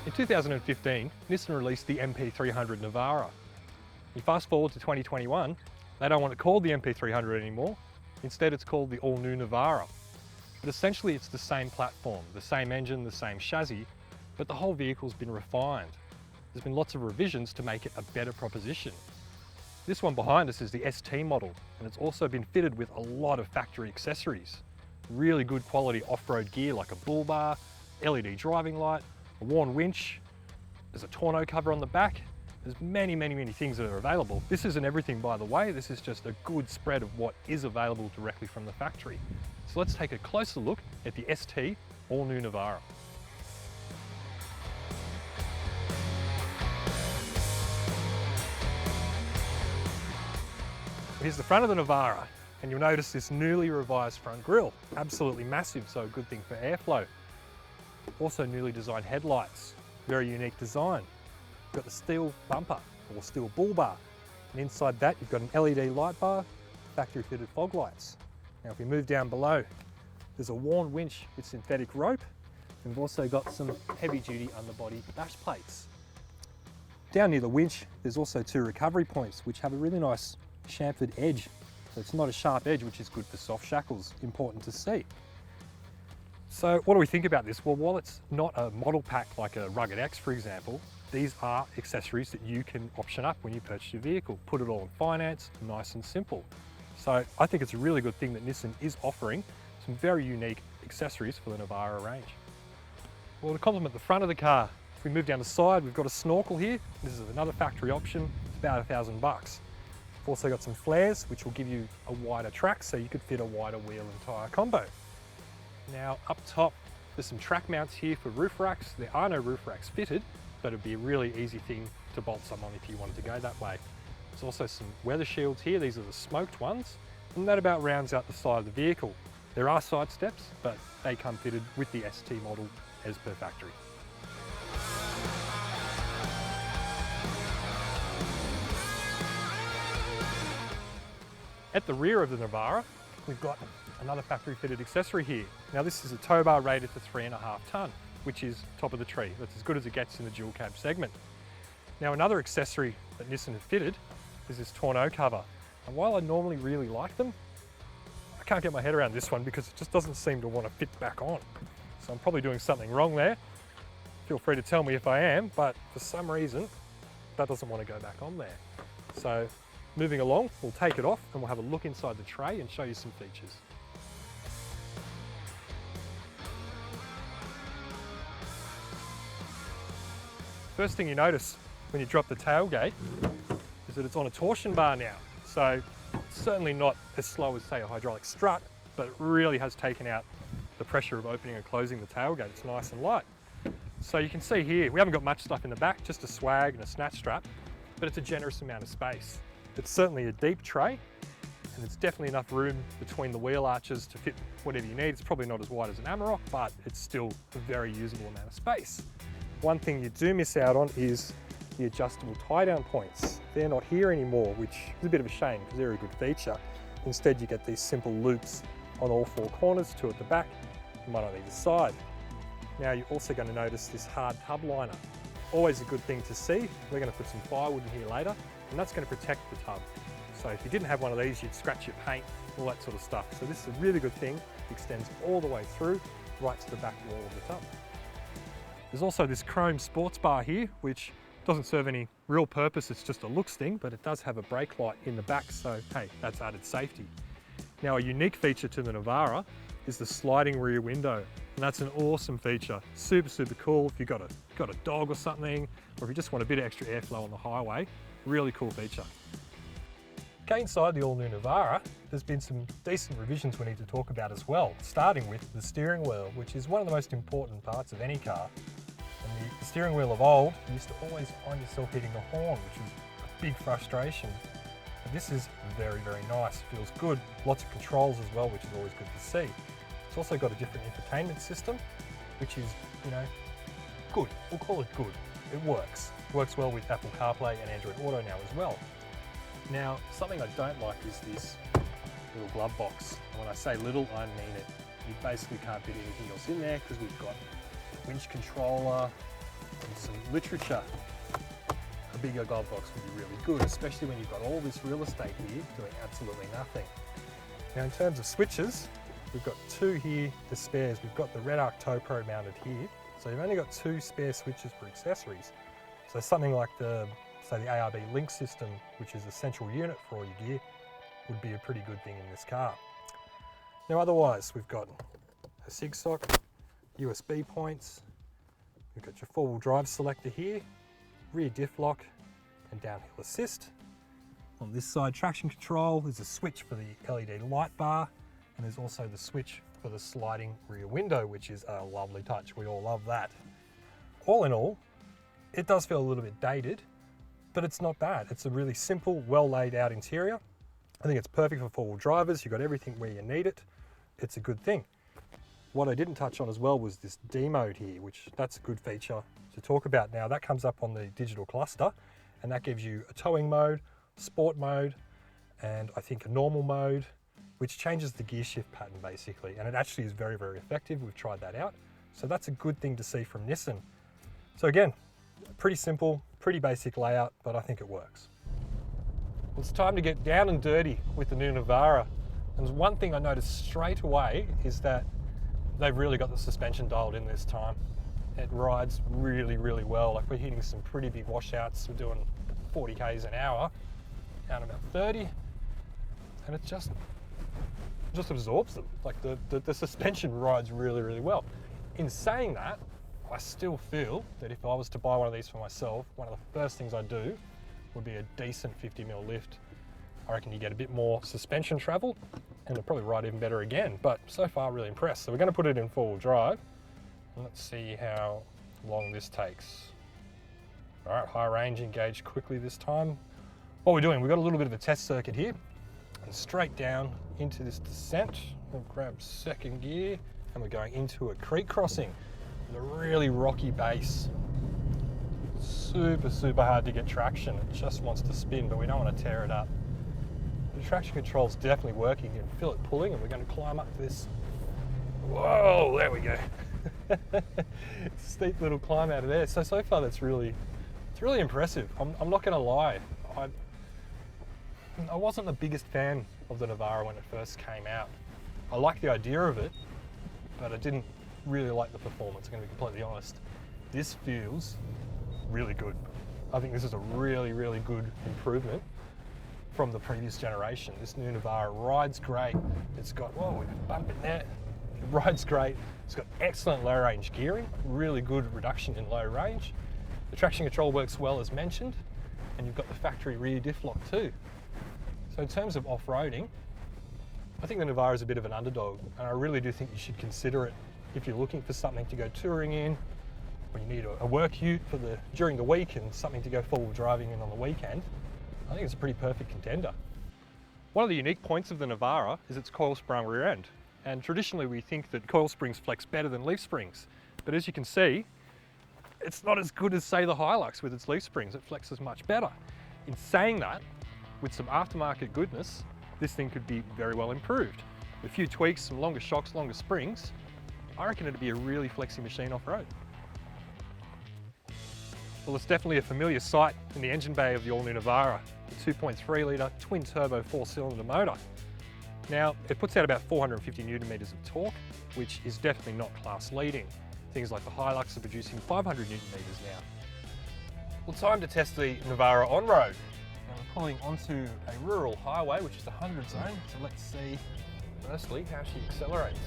In 2015, Nissan released the MP300 Navara. You fast forward to 2021, they don't want it called the MP300 anymore. Instead, it's called the all-new Navara. But essentially, it's the same platform, the same engine, the same chassis, but the whole vehicle's been refined. There's been lots of revisions to make it a better proposition. This one behind us is the ST model, and it's also been fitted with a lot of factory accessories. Really good quality off-road gear like a bull bar, LED driving light, a worn winch, there's a tonneau cover on the back. There's many things that are available. This isn't everything, by the way. This is just a good spread of what is available directly from the factory. So let's take a closer look at the ST all-new Navara. Here's the front of the Navara, and you'll notice this newly revised front grille. Absolutely massive, so a good thing for airflow. Also newly designed headlights, very unique design. You've got the steel bumper or steel bull bar, and inside that you've got an LED light bar, factory fitted fog lights. Now if we move down below, there's a worn winch with synthetic rope, and we've also got some heavy duty underbody dash plates. Down near the winch, there's also two recovery points which have a really nice chamfered edge. So it's not a sharp edge, which is good for soft shackles, important to see. So what do we think about this? Well, while it's not a model pack like a Rugged X, for example, these are accessories that you can option up when you purchase your vehicle. Put it all on finance, nice and simple. So I think it's a really good thing that Nissan is offering some very unique accessories for the Navara range. Well, to complement the front of the car, if we move down the side, we've got a snorkel here. This is another factory option. It's about $1,000. We've also got some flares, which will give you a wider track so you could fit a wider wheel and tyre combo. Now up top, there's some track mounts here for roof racks. There are no roof racks fitted, but it'd be a really easy thing to bolt some on if you wanted to go that way. There's also some weather shields here. These are the smoked ones, and that about rounds out the side of the vehicle. There are side steps, but they come fitted with the ST model as per factory. At the rear of the Navara, we've got another factory fitted accessory here. Now this is a tow bar rated for 3.5 tonne, which is top of the tree. That's as good as it gets in the dual cab segment. Now another accessory that Nissan have fitted is this tonneau cover. And while I normally really like them, I can't get my head around this one because it just doesn't seem to want to fit back on. So I'm probably doing something wrong there. Feel free to tell me if I am, but for some reason, that doesn't want to go back on there. So moving along, we'll take it off and we'll have a look inside the tray and show you some features. First thing you notice when you drop the tailgate is that it's on a torsion bar now. So it's certainly not as slow as, say, a hydraulic strut, but it really has taken out the pressure of opening and closing the tailgate. It's nice and light. So you can see here, we haven't got much stuff in the back, just a swag and a snatch strap, but it's a generous amount of space. It's certainly a deep tray, and it's definitely enough room between the wheel arches to fit whatever you need. It's probably not as wide as an Amarok, but it's still a very usable amount of space. One thing you do miss out on is the adjustable tie-down points. They're not here anymore, which is a bit of a shame because they're a good feature. Instead, you get these simple loops on all four corners, two at the back and one on either side. Now you're also going to notice this hard tub liner. Always a good thing to see. We're going to put some firewood in here later, and that's going to protect the tub. So if you didn't have one of these, you'd scratch your paint, all that sort of stuff. So this is a really good thing. It extends all the way through, right to the back wall of the tub. There's also this chrome sports bar here, which doesn't serve any real purpose. It's just a looks thing, but it does have a brake light in the back. So hey, that's added safety. Now a unique feature to the Navara is the sliding rear window. And that's an awesome feature. Super cool if you've got a dog or something, or if you just want a bit of extra airflow on the highway. Really cool feature. Okay, inside the all-new Navara, there's been some decent revisions we need to talk about as well, starting with the steering wheel, which is one of the most important parts of any car. And the steering wheel of old, you used to always find yourself hitting the horn, which was a big frustration. But this is very nice, feels good. Lots of controls as well, which is always good to see. It's also got a different infotainment system, which is, good. We'll call it good. It works. It works well with Apple CarPlay and Android Auto now as well. Now, something I don't like is this little glove box. And when I say little, I mean it. You basically can't fit anything else in there because we've got the winch controller, and some literature, a bigger glove box would be really good, especially when you've got all this real estate here doing absolutely nothing. Now in terms of switches, we've got two here, the spares. We've got the Red Arc Tow Pro mounted here, so you've only got two spare switches for accessories. So something like the ARB link system, which is a central unit for all your gear, would be a pretty good thing in this car. Now otherwise, we've got a SIG sock, USB points, we've got your four-wheel drive selector here, rear diff lock and downhill assist. On this side, traction control, there's a switch for the LED light bar, and there's also the switch for the sliding rear window, which is a lovely touch. We all love that. All in all, it does feel a little bit dated, but it's not bad. It's a really simple, well laid out interior. I think it's perfect for four-wheel drivers. You've got everything where you need it. It's a good thing. What I didn't touch on as well was this D mode here, which that's a good feature to talk about now. That comes up on the digital cluster, and that gives you a towing mode, sport mode, and I think a normal mode, which changes the gear shift pattern basically. And it actually is very, very effective. We've tried that out. So that's a good thing to see from Nissan. So again, pretty simple, pretty basic layout, but I think it works. Well, it's time to get down and dirty with the new Navara. And one thing I noticed straight away is that they've really got the suspension dialed in this time. It rides really, really well. Like we're hitting some pretty big washouts. We're doing 40 k's an hour, down about 30, and it just absorbs them. Like the suspension rides really, really well. In saying that, I still feel that if I was to buy one of these for myself, one of the first things I'd do would be a decent 50mm lift. I reckon you get a bit more suspension travel and it'll probably ride even better again, but so far really impressed. So we're going to put it in four-wheel drive and let's see how long this takes. All right, high range, engage quickly this time. What we're doing, we've got a little bit of a test circuit here and straight down into this descent. We'll grab second gear and we're going into a creek crossing. The really rocky base. Super, super hard to get traction. It just wants to spin, but we don't want to tear it up. The traction control is definitely working. You can feel it pulling, and we're going to climb up this. Whoa, there we go. Steep little climb out of there. So far it's really impressive. I'm not going to lie. I wasn't the biggest fan of the Navara when it first came out. I like the idea of it, but I didn't really like the performance, I'm going to be completely honest. This feels really good. I think this is a really, really good improvement from the previous generation. This new Navara rides great. It's got, whoa, we can bump in there. It rides great. It's got excellent low range gearing, really good reduction in low range. The traction control works well as mentioned, and you've got the factory rear diff lock too. So in terms of off-roading, I think the Navara is a bit of an underdog, and I really do think you should consider it if you're looking for something to go touring in, or you need a work ute for during the week and something to go four-wheel driving in on the weekend. I think it's a pretty perfect contender. One of the unique points of the Navara is its coil sprung rear end. And traditionally we think that coil springs flex better than leaf springs. But as you can see, it's not as good as say the Hilux with its leaf springs. It flexes much better. In saying that, with some aftermarket goodness, this thing could be very well improved. With a few tweaks, some longer shocks, longer springs, I reckon it'd be a really flexy machine off-road. Well, it's definitely a familiar sight in the engine bay of the all-new Navara, the 2.3 litre twin-turbo 4-cylinder motor. Now, it puts out about 450 Nm of torque, which is definitely not class-leading. Things like the Hilux are producing 500 Nm now. Well, time to test the Navara Onroad. Now we're pulling onto a rural highway, which is the 100 zone, so let's see, firstly, how she accelerates.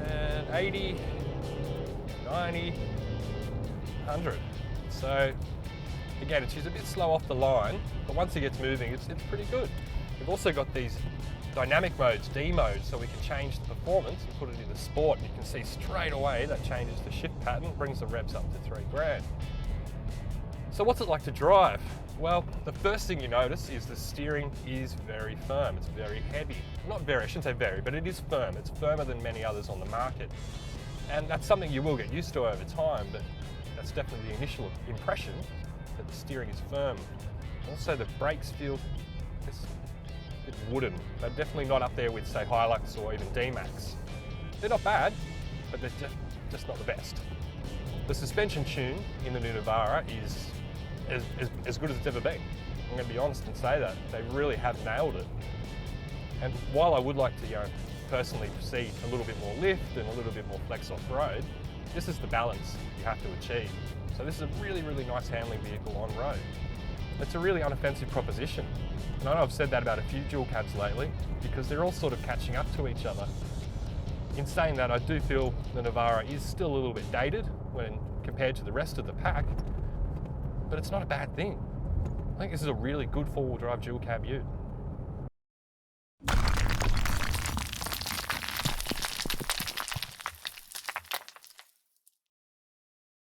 And 80, 90, 100. So again, she's a bit slow off the line, but once it gets moving, it's pretty good. We've also got these dynamic modes, D mode, so we can change the performance and put it into sport. And you can see straight away that changes the shift pattern, brings the revs up to 3 grand. So what's it like to drive? Well, the first thing you notice is the steering is very firm. It's very heavy. Not very, I shouldn't say very, but it is firm. It's firmer than many others on the market. And that's something you will get used to over time, but that's definitely the initial impression, that the steering is firm. Also, the brakes feel just a bit wooden. They're definitely not up there with, say, Hilux or even D-Max. They're not bad, but they're just not the best. The suspension tune in the new Navara is as good as it's ever been. I'm going to be honest and say that. They really have nailed it. And while I would like to, personally see a little bit more lift and a little bit more flex off-road, this is the balance you have to achieve. So this is a really, really nice handling vehicle on road. It's a really unoffensive proposition. And I know I've said that about a few dual cabs lately, because they're all sort of catching up to each other. In saying that, I do feel the Navara is still a little bit dated when compared to the rest of the pack, but it's not a bad thing. I think this is a really good four-wheel drive dual cab ute.